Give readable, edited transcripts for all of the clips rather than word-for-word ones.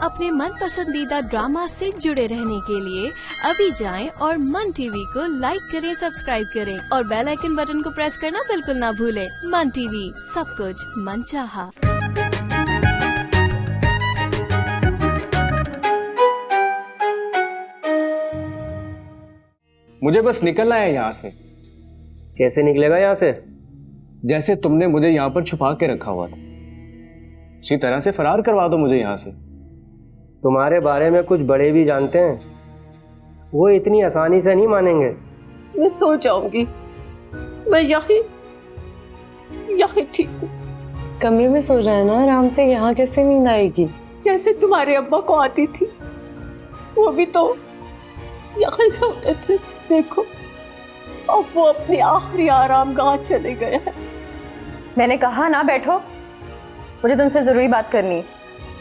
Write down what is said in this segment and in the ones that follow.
अपने मन पसंदीदा ड्रामा से जुड़े रहने के लिए अभी जाएं और मन टीवी को लाइक करें, सब्सक्राइब करें और बेल आइकन बटन को प्रेस करना बिल्कुल ना भूलें। मन टीवी, सब कुछ मनचाहा। मुझे बस निकलना है यहाँ से। कैसे निकलेगा यहाँ से? जैसे तुमने मुझे यहाँ पर छुपा के रखा हुआ था, उसी तरह से फरार करवा दो मुझे यहाँ से। तुम्हारे बारे में कुछ बड़े भी जानते हैं, वो इतनी आसानी से नहीं मानेंगे। मैं सो जाऊंगी, मैं यही ठीक हूँ। कमरे में सो जाए ना आराम से, यहाँ कैसे नींद आएगी? जैसे तुम्हारे अब्बा को आती थी, वो भी तो यही सोते थे। देखो अब वो अपनी आखिरी आरामगाह चले गए हैं। मैंने कहा ना बैठो, मुझे तुमसे जरूरी बात करनी है।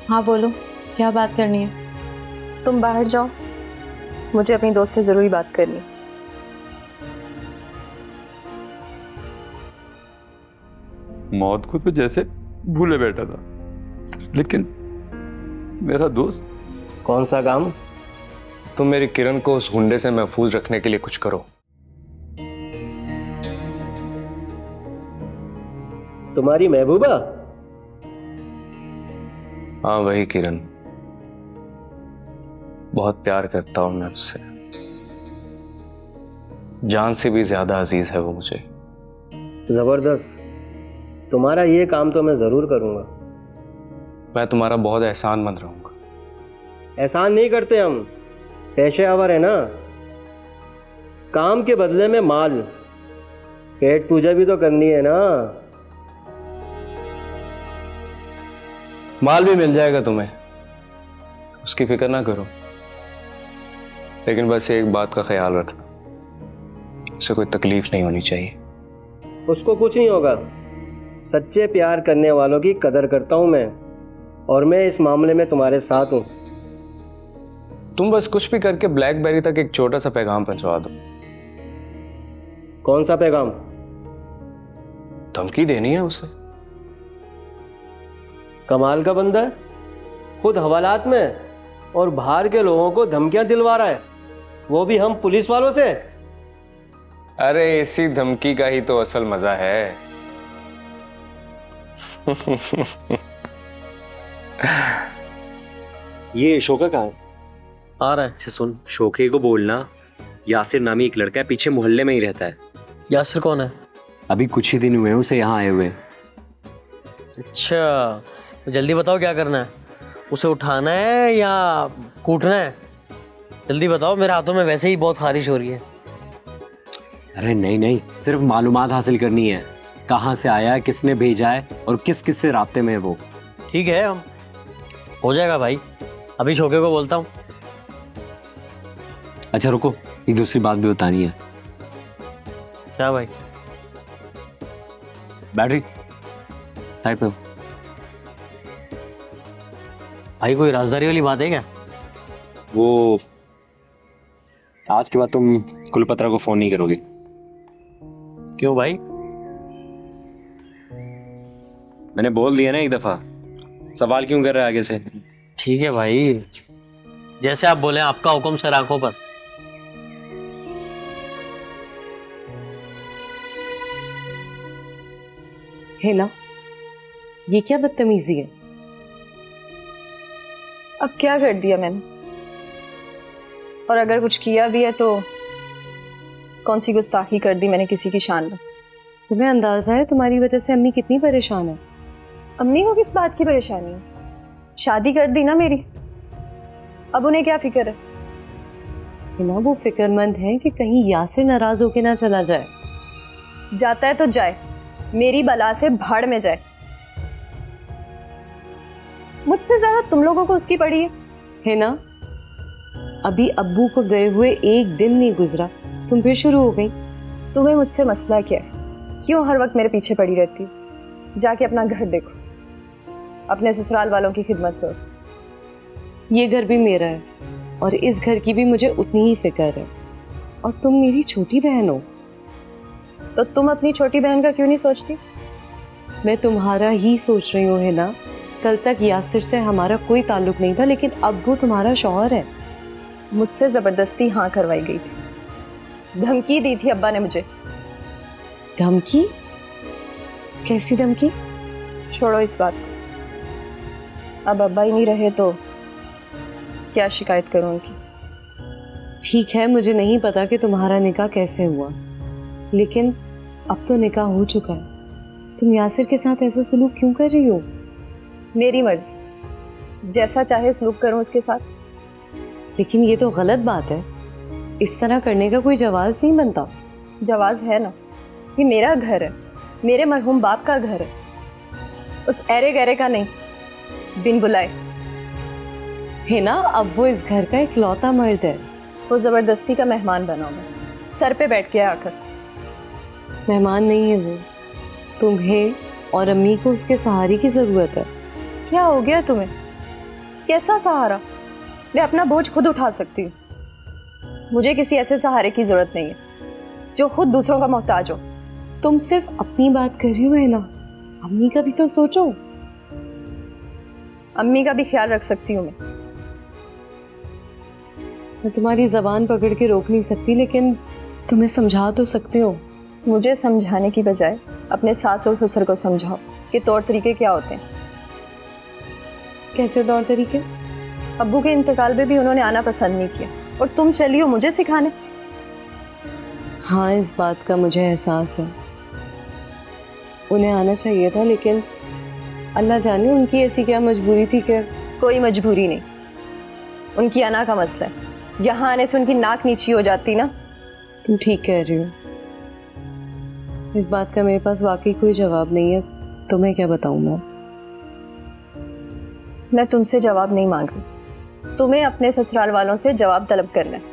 हाँ बोलो, क्या बात करनी है? तुम बाहर जाओ, मुझे अपनी दोस्त से जरूरी बात करनी है। मौत को तो जैसे भूले बैठा था, लेकिन मेरा दोस्त। कौन सा काम? तुम मेरी किरण को उस गुंडे से महफूज रखने के लिए कुछ करो। तुम्हारी महबूबा? हाँ वही किरण, बहुत प्यार करता हूं मैं उससे, जान से भी ज्यादा अजीज है वो मुझे। जबरदस्त, तुम्हारा ये काम तो मैं जरूर करूंगा। मैं तुम्हारा बहुत एहसानमंद रहूंगा। एहसान नहीं करते हम, पेशेवर है ना। काम के बदले में माल, पेट पूजा भी तो करनी है ना। माल भी मिल जाएगा तुम्हें, उसकी फिक्र ना करो, लेकिन बस एक बात का ख्याल रखना, उसे कोई तकलीफ नहीं होनी चाहिए। उसको कुछ नहीं होगा। सच्चे प्यार करने वालों की कदर करता हूं मैं, और मैं इस मामले में तुम्हारे साथ हूं। तुम बस कुछ भी करके ब्लैकबेरी तक एक छोटा सा पैगाम पहुंचवा दो। कौन सा पैगाम? धमकी देनी है उसे। कमाल का बंदा है, खुद हवालात में और बाहर के लोगों को धमकियां दिलवा रहा है, वो भी हम पुलिस वालों से। अरे इसी धमकी का ही तो असल मजा है। ये शोका कहाँ है? आ रहा है। सुन, शोके को बोलना यासिर नामी एक लड़का है, पीछे मोहल्ले में ही रहता है। यासिर कौन है? अभी कुछ ही दिन हुए हैं उसे यहाँ आए हुए। अच्छा, तो जल्दी बताओ क्या करना है? उसे उठाना है या कूटना है? जल्दी बताओ, मेरे हाथों में वैसे ही बहुत खारिश हो रही है। अरे नहीं नहीं, सिर्फ मालूमात हासिल करनी है, कहाँ से आया, किसने भेजा है और किस किस से राब्ते में है वो। ठीक है, हम हो जाएगा भाई, अभी शोके को बोलता हूँ। अच्छा रुको, एक दूसरी बात भी बतानी है। क्या भाई? बैटरी साइड पे हो। भाई कोई राजदारी वाली बात है क्या? वो आज के बाद तुम कुलपत्रा को फोन नहीं करोगे। क्यों भाई? मैंने बोल दिया ना एक दफा, सवाल क्यों कर रहे हैं आगे से? ठीक है भाई, जैसे आप बोले, आपका हुक्म सर आंखों पर। है ना, ये क्या बदतमीजी है? अब क्या कर दिया मैंने? और अगर कुछ किया भी है तो कौन सी गुस्ताखी कर दी मैंने किसी की शान में? तुम्हें अंदाजा है तुम्हारी वजह से अम्मी कितनी परेशान है? अम्मी को किस बात की परेशानी है? शादी कर दी ना मेरी, अब उन्हें क्या फिक्र है? ना वो फिक्रमंद है कि कहीं यासिर नाराज होके ना चला जाए। जाता है तो जाए, मेरी बला से भाड़ में जाए। मुझसे ज्यादा तुम लोगों को उसकी पड़ी है ना? अभी अब्बू को गए हुए एक दिन नहीं गुजरा, तुम फिर शुरू हो गई। तुम्हें मुझसे मसला क्या है? क्यों हर वक्त मेरे पीछे पड़ी रहती? जाके अपना घर देखो, अपने ससुराल वालों की खिदमत करो। ये घर भी मेरा है और इस घर की भी मुझे उतनी ही फिक्र है, और तुम मेरी छोटी बहन हो। तो तुम अपनी छोटी बहन का क्यों नहीं सोचती? मैं तुम्हारा ही सोच रही हूँ, है ना? कल तक यासिर से हमारा कोई ताल्लुक नहीं था, लेकिन अब वो तुम्हारा शौहर है। मुझसे ज़बरदस्ती हाँ करवाई गई थी, धमकी दी थी अब्बा ने मुझे। धमकी? कैसी धमकी? छोड़ो इस बात को, अब अब्बा ही नहीं रहे तो क्या शिकायत करूं उनकी। ठीक है, मुझे नहीं पता कि तुम्हारा निकाह कैसे हुआ, लेकिन अब तो निकाह हो चुका है। तुम यासिर के साथ ऐसा सलूक क्यों कर रही हो? मेरी मर्जी, जैसा चाहे सलूक करूं उसके साथ। लेकिन ये तो गलत बात है, इस तरह करने का कोई जवाज नहीं बनता। जवाज है ना, ये मेरा घर है, मेरे मरहूम बाप का घर है, उस ऐरे गहरे का नहीं, बिन बुलाए। है ना, अब वो इस घर का इकलौता मर्द है। वो जबरदस्ती का मेहमान बना हुआ, सर पे बैठ के आकर। मेहमान नहीं है वो, तुम्हें और अम्मी को उसके सहारे की जरूरत है। क्या हो गया तुम्हें? कैसा सहारा? मैं अपना बोझ खुद उठा सकती हूँ, मुझे किसी ऐसे सहारे की जरूरत नहीं है जो खुद दूसरों का मोहताज हो। तुम सिर्फ अपनी बात कर रही हो है ना, अम्मी का भी तो सोचो। अम्मी का भी ख्याल रख सकती हूँ मैं तुम्हारी जबान पकड़ के रोक नहीं सकती, लेकिन तुम्हें समझा तो सकती हो। मुझे समझाने की बजाय अपने सास और ससुर को समझाओ कि तौर तरीके क्या होते हैं। कैसे तौर तरीके? अब्बू के इंतकाल में भी उन्होंने आना पसंद नहीं किया और तुम चली हो मुझे सिखाने। हाँ, इस बात का मुझे एहसास है, उन्हें आना चाहिए था, लेकिन अल्लाह जाने उनकी ऐसी क्या मजबूरी थी कि। कोई मजबूरी नहीं, उनकी अना का मसला है। यहाँ आने से उनकी नाक नीची हो जाती ना। तुम ठीक कह रही हो, इस बात का मेरे पास वाकई कोई जवाब नहीं है। तुम्हें क्या बताऊं मैं तुमसे जवाब नहीं मांग रही, तुम्हें अपने ससुराल वालों से जवाब तलब करना है।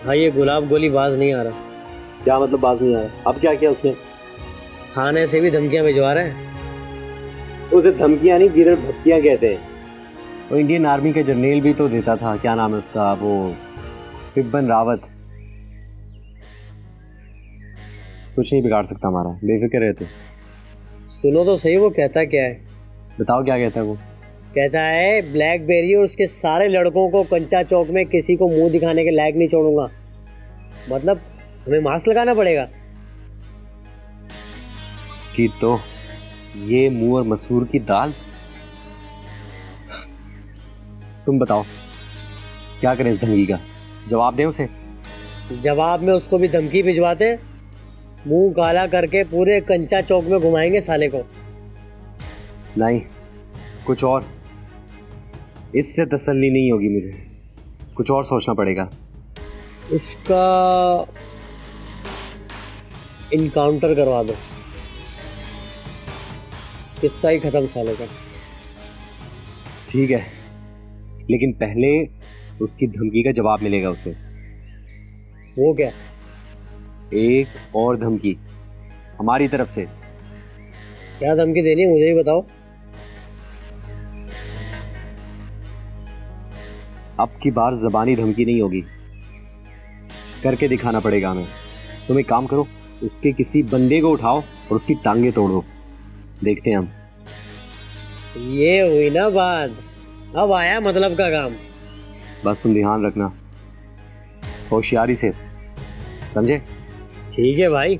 भाई ये गुलाब गोली बाज नहीं आ रहा। क्या मतलब बात नहीं आ रहा? अब क्या किया उसने? थाने से भी धमकियां भिजवा रहे हैं। उसे धमकियां नहीं, गिरर भटकियां कहते हैं। वो इंडियन आर्मी का जर्नल भी तो देता था, क्या नाम है उसका, वो बिपिन रावत। कुछ नहीं बिगाड़ सकता हमारा, बेफिक्र रहे। तो सुनो तो सही, वो कहता क्या है? बताओ क्या कहता है वो? कहता है ब्लैकबेरी और उसके सारे लड़कों को कंचा चौक में किसी को मुंह दिखाने के लायक नहीं छोड़ूंगा। मतलब हमें मास्क लगाना पड़ेगा। उसकी तो ये मुंह और मसूर की दाल। तुम बताओ क्या करें इस धमकी का? जवाब दें उसे? जवाब में उसको भी धमकी भिजवाते, मुंह काला करके पूरे कंचा चौक में घुमाएंगे साले को। नहीं, कुछ और। इससे तसल्ली नहीं होगी मुझे, कुछ और सोचना पड़ेगा। उसका इनकाउंटर करवा दो, किस्सा ही खत्म साले का। ठीक है, लेकिन पहले उसकी धमकी का जवाब मिलेगा उसे। वो क्या? एक और धमकी हमारी तरफ से। क्या धमकी देनी है मुझे ही बताओ। अब की बार जबानी धमकी नहीं होगी, करके दिखाना पड़ेगा हमें। तुम एक काम करो, उसके किसी बंदे को उठाओ और उसकी टांगे तोड़ो, देखते हैं हम। ये हुई ना बात, अब आया मतलब का काम। बस तुम ध्यान रखना, होशियारी से, समझे? ठीक है भाई।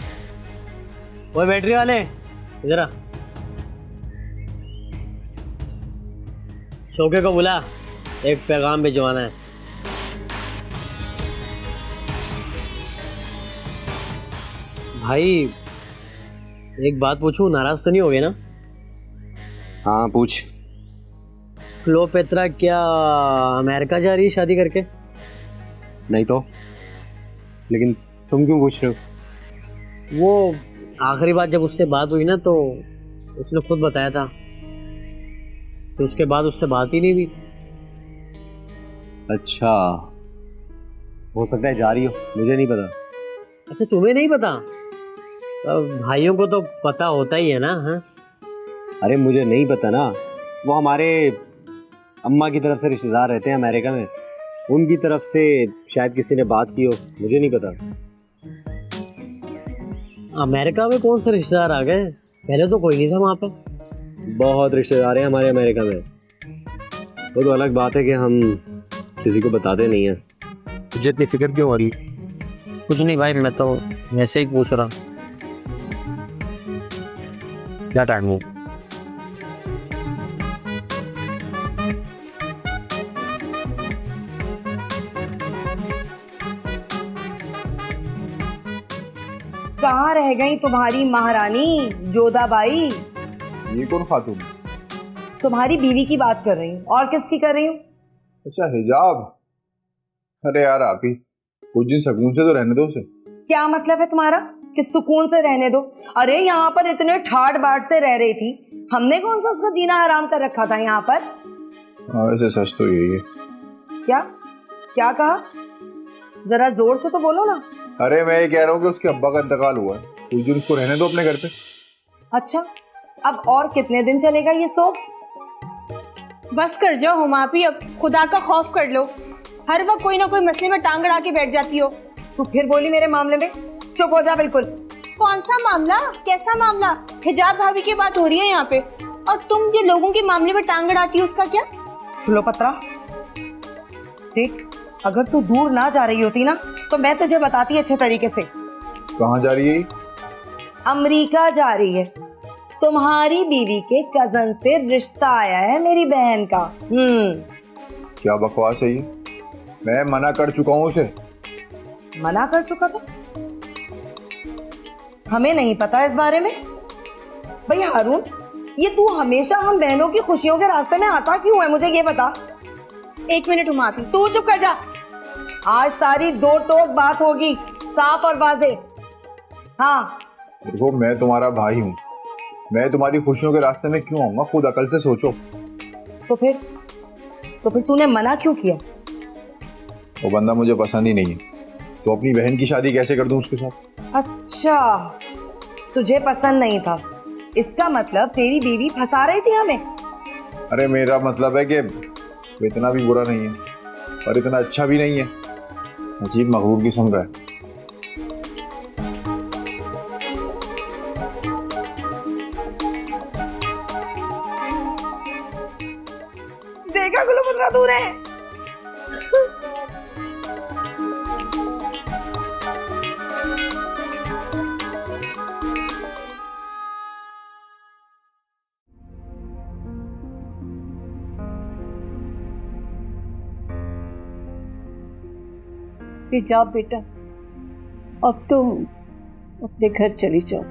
वो बैटरी वाले इधर आ, शोके को बुला, एक पैगाम भिजवाना है। भाई एक बात पूछूं, नाराज तो नहीं हो गए ना? हाँ पूछ। क्लोपेत्रा क्या अमेरिका जा रही है शादी करके? नहीं तो, लेकिन तुम क्यों पूछ रहे हो? वो आखिरी बार जब उससे बात हुई ना तो उसने खुद बताया था, तो उसके बाद उससे बात ही नहीं हुई। अच्छा, हो सकता है जा रही हो, मुझे नहीं पता। अच्छा तुम्हें नहीं पता? अब भाइयों को तो पता होता ही है ना। हाँ अरे मुझे नहीं पता ना, वो हमारे अम्मा की तरफ से रिश्तेदार रहते हैं अमेरिका में, उनकी तरफ से शायद किसी ने बात की हो, मुझे नहीं पता। अमेरिका में कौन से रिश्तेदार आ गए? पहले तो कोई नहीं था वहाँ पर। बहुत रिश्तेदार हैं हमारे अमेरिका में। वो तो अलग बात है कि हम किसी को बताते नहीं हैं। तुझे इतनी फिक्र क्यों हो रही? कुछ नहीं भाई, मैं तो वैसे ही पूछ रहा। क्या टाइम हो? कहाँ रह गई तुम्हारी महारानी जोधाबाई? ये कौन खातून? तुम्हारी बीवी की बात कर रही हूँ। और किसकी कर रही हूँ? अच्छा हिजाब। अरे यार आप ही कुछ दिन सुकून से तो रहने दो उसे। क्या मतलब है तुम्हारा कि सुकून से रहने दो? अरे यहाँ पर इतने ठाट बाट से रह रही थी, हमने कौन सा उसका जीना हराम कर रखा था यहाँ पर? वैसे सच तो यही है। क्या क्या कहा? जरा जोर से तो बोलो ना। अरे मैं ये कह रहा हूँ कि उसके अब्बा का इंतकाल हुआ है, कुछ दिन उसको रहने दो अपने घर पे। अच्छा, अब और कितने दिन चलेगा ये सोप? बस कर जाओ हम आप ही, अब खुदा का खौफ कर लो। हर वक्त कोई ना कोई मसले में टांग अड़ा के बैठ जाती हो। तू फिर बोली मेरे मामले में? चुप हो जा बिल्कुल। कौन सा मामला? कैसा मामला? हिजाब भाभी की बात हो रही है यहाँ पे, और तुम जो लोगों के मामले में टांग अड़ाती हो उसका क्या? चलो पत्रा देख, अगर तू दूर ना जा रही होती ना तो मैं तुझे बताती अच्छे तरीके से। कहाँ जा रही है? अमेरिका जा रही है। तुम्हारी बीवी के कजन से रिश्ता आया है मेरी बहन का। क्या बकवास है ये? मैं मना कर चुका हूँ उसे। मना कर चुका था? हमें नहीं पता इस बारे में। भाई हारून, ये तू हमेशा हम बहनों की खुशियों के रास्ते में आता क्यों है, मुझे ये बता। एक मिनट उमाती, तू चुप कर जा। आज सारी दो टोक बात होगी, साफ और वाजे। हाँ देखो, मैं तुम्हारा भाई हूँ, मैं तुम्हारी खुशियों के रास्ते में क्यों आऊंगा? खुद अकल से सोचो। तो फिर तूने मना क्यों किया? वो बंदा मुझे पसंद ही नहीं है, तो अपनी बहन की शादी कैसे कर दूं उसके साथ? अच्छा, तुझे पसंद नहीं था, इसका मतलब तेरी बीवी फंसा रही थी हमें। अरे मेरा मतलब है कि वो इतना भी बुरा नहीं है और इतना अच्छा भी नहीं है, अजीब मगरूर किस्म का है। देखा गुल्लू पुत्रा तूने? हिजाब बेटा, अब तुम अपने घर चली जाओ।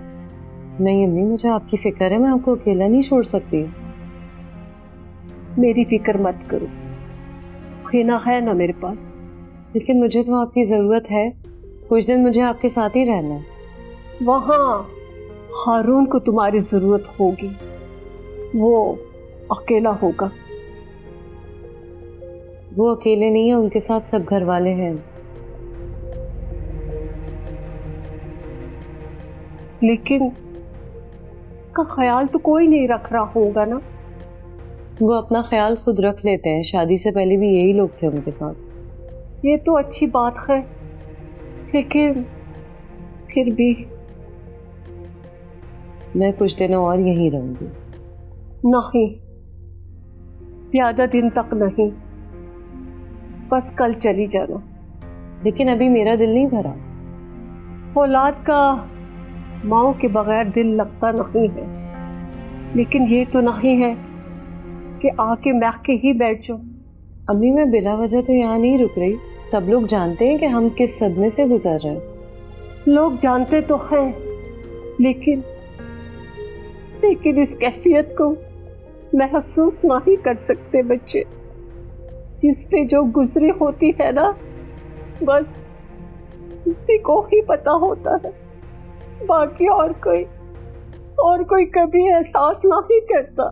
नहीं अम्मी, मुझे आपकी फिक्र है, मैं आपको अकेला नहीं छोड़ सकती। मेरी फिक्र मत करो, खेना है ना मेरे पास। लेकिन मुझे तो आपकी ज़रूरत है, कुछ दिन मुझे आपके साथ ही रहना है। वहाँ हारून को तुम्हारी ज़रूरत होगी, वो अकेला होगा। वो अकेले नहीं है, उनके साथ सब घर वाले हैं। लेकिन उसका ख्याल तो कोई नहीं रख रहा होगा ना? वो अपना ख्याल खुद रख लेते हैं, शादी से पहले भी यही लोग थे उनके साथ। ये तो अच्छी बात है, लेकिन फिर भी मैं कुछ दिन और यहीं रहूंगी। नहीं, ज्यादा दिन तक नहीं, बस कल चली जाना। लेकिन अभी मेरा दिल नहीं भरा। औलाद का माँ के बगैर दिल लगता नहीं है, लेकिन ये तो नहीं है कि आके महक के ही बैठ जाओ। अम्मी, मैं बिला वजह तो यहाँ नहीं रुक रही। सब लोग जानते हैं कि हम किस सदमे से गुजर रहे हैं। लोग जानते तो हैं, लेकिन इस कैफियत को महसूस नहीं कर सकते बच्चे। जिस पे जो गुजरी होती है ना, बस उसी को ही पता होता है, बाकी और कोई कभी एहसास नहीं करता।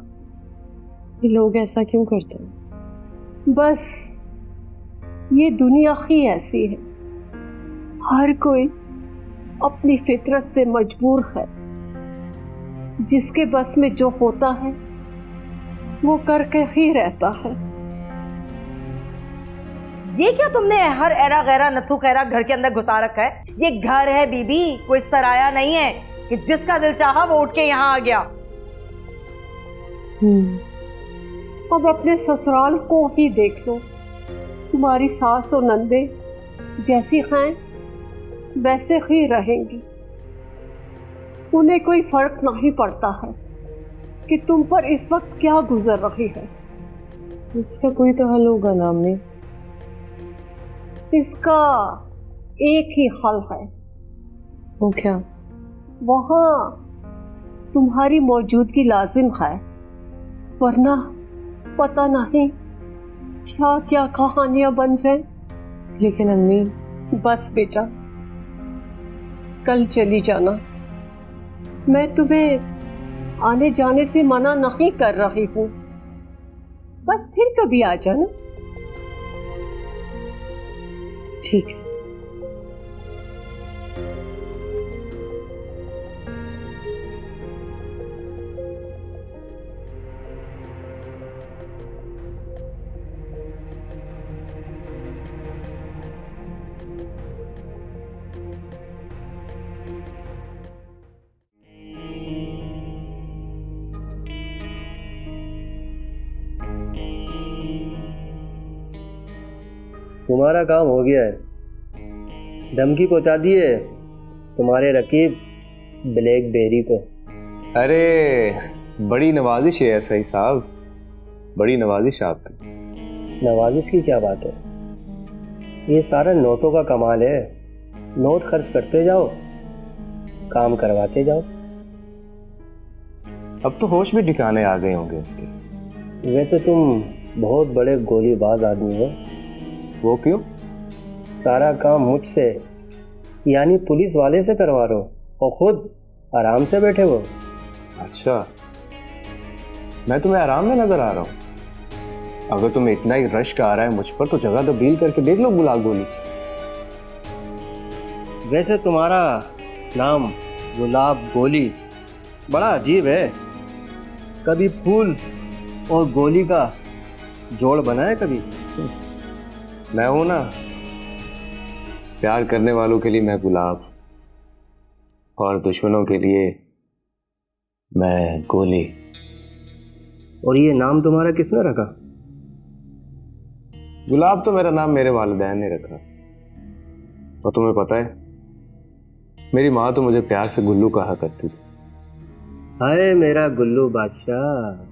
ये लोग ऐसा क्यों करते हैं? बस ये दुनिया ही ऐसी है, हर कोई अपनी फितरत से मजबूर है। जिसके बस में जो होता है वो करके ही रहता है। ये क्या तुमने हर एरा गैरा नथु खैरा घर के अंदर घुसा रखा है? ये घर है बीबी, कोई सराया नहीं है कि जिसका दिल चाहा वो उठ के यहाँ आ गया। अब अपने ससुराल को ही देख लो। तुम्हारी सास और नंदे जैसी हैं वैसे ही रहेंगी। उन्हें कोई फर्क नहीं पड़ता है कि तुम पर इस वक्त क्या गुजर रही है। इसका कोई तो हल होगा ना अम्मी? इसका एक ही हल है। वो क्या? वहां तुम्हारी मौजूदगी लाजिम है, वरना पता नहीं क्या क्या कहानियां बन जाए। लेकिन अम्मी। बस बेटा, कल चली जाना। मैं तुम्हें आने जाने से मना नहीं कर रही हूँ, बस फिर कभी आ जाना। ठीक है। तुम्हारा काम हो गया है। धमकी पहुंचा दी है तुम्हारे रकीब ब्लैकबेरी को। अरे बड़ी नवाजिश है सही साहब, बड़ी नवाजिश आपकी। नवाजिश की क्या बात है? ये सारा नोटों का कमाल है। नोट खर्च करते जाओ, काम करवाते जाओ। अब तो होश भी ठिकाने आ गए होंगे उसके। वैसे तुम बहुत बड़े गोलीबाज आदमी हो। वो क्यों? सारा काम मुझसे यानी पुलिस वाले से करवा रहे हो और खुद आराम से बैठे हो। अच्छा, मैं तुम्हें आराम में नजर आ रहा हूँ? अगर तुम्हें इतना ही रश्क आ रहा है मुझ पर तो जगह तो डील करके देख लो गुलाब गोली से। वैसे तुम्हारा नाम गुलाब गोली बड़ा अजीब है। कभी फूल और गोली का जोड़ बना है कभी? मैं हूं ना, प्यार करने वालों के लिए मैं गुलाब और दुश्मनों के लिए मैं गोली। और ये नाम तुम्हारा किसने रखा? गुलाब तो मेरा नाम मेरे वालिदैन ने रखा। और तुम्हें पता है, मेरी माँ तो मुझे प्यार से गुल्लू कहा करती थी। हाय मेरा गुल्लू बादशाह।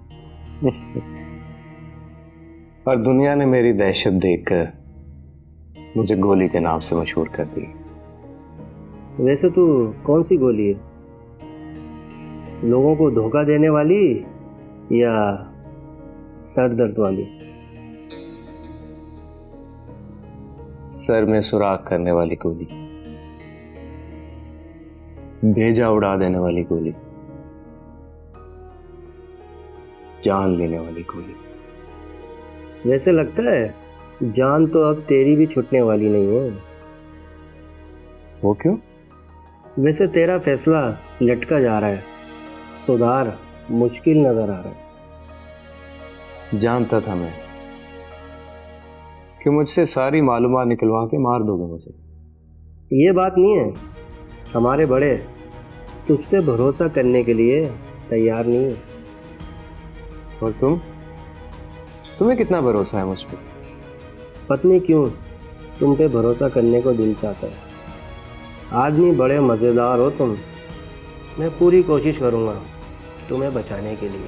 और दुनिया ने मेरी दहशत देखकर मुझे गोली के नाम से मशहूर कर दी। वैसे तू कौन सी गोली है? लोगों को धोखा देने वाली या सर दर्द वाली? सर में सुराख करने वाली गोली, भेजा उड़ा देने वाली गोली, जान लेने वाली गोली। वैसे लगता है जान तो अब तेरी भी छूटने वाली नहीं है। वो क्यों? वैसे तेरा फैसला लटका जा रहा है, सुधार मुश्किल नजर आ रहा है। जानता था मैं कि मुझसे सारी मालूमात निकलवा के मार दोगे मुझे। ये बात नहीं है, हमारे बड़े तुझ पे भरोसा करने के लिए तैयार नहीं है। और तुम्हें कितना भरोसा है मुझ पर? पत्नी क्यों तुम पे भरोसा करने को दिल चाहता है। आदमी बड़े मज़ेदार हो तुम। मैं पूरी कोशिश करूँगा तुम्हें बचाने के लिए।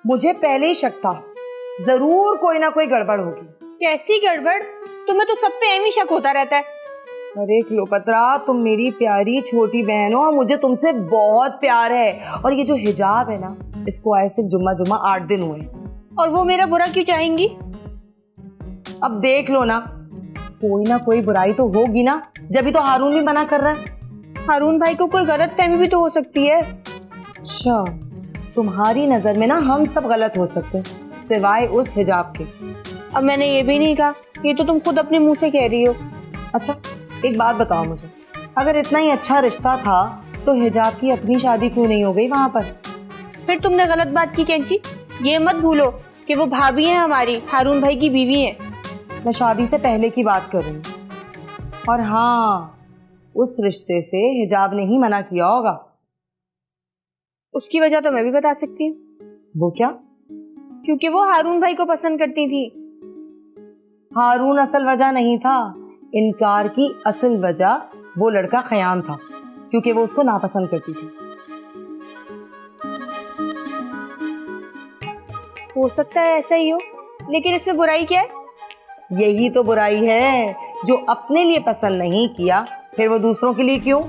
मुझे पहले ही शक था, जरूर कोई ना कोई गड़बड़ होगी। कैसी गड़बड़? तुम्हें तो सब पे एम ही शक होता रहता है। अरे क्लोपत्रा, तुम मेरी प्यारी छोटी बहन हो और मुझे तुमसे बहुत प्यार है। और ये जो हिजाब है ना, इसको आए सिर्फ जुम्मा 8 दिन हुए। और वो मेरा बुरा क्यों चाहेंगी? अब देख लो ना, कोई ना कोई बुराई तो होगी ना, जब भी तो हारून भी मना कर रहा है। हारून भाई को कोई गलत फहमी भी तो हो सकती है। अच्छा, तुम्हारी नजर में ना हम सब गलत हो सकते हैं, सिवाय उस हिजाब के। अब मैंने ये भी नहीं कहा, ये तो तुम खुद अपने मुंह से कह रही हो। अच्छा, एक बात बताओ मुझे, अगर इतना ही अच्छा रिश्ता था तो हिजाब की अपनी शादी क्यों नहीं हो गई वहां पर? फिर तुमने गलत बात की कैंची। ये मत भूलो कि वो भाभी है हमारी, हारून भाई की बीवी है। मैं शादी से पहले की बात कर रही हूँ। और हाँ, उस रिश्ते से हिजाब ने ही मना किया होगा। उसकी वजह तो मैं भी बता सकती हूँ। वो क्या? क्योंकि वो हारून भाई को पसंद करती थी। हारून असल वजह नहीं था, इनकार की असल वजह वो लड़का खयाम था, क्योंकि वो उसको नापसंद करती थी। हो सकता है ऐसा ही हो, लेकिन इसमें बुराई क्या है? यही तो बुराई है, जो अपने लिए पसंद नहीं किया फिर वो दूसरों के लिए क्यों?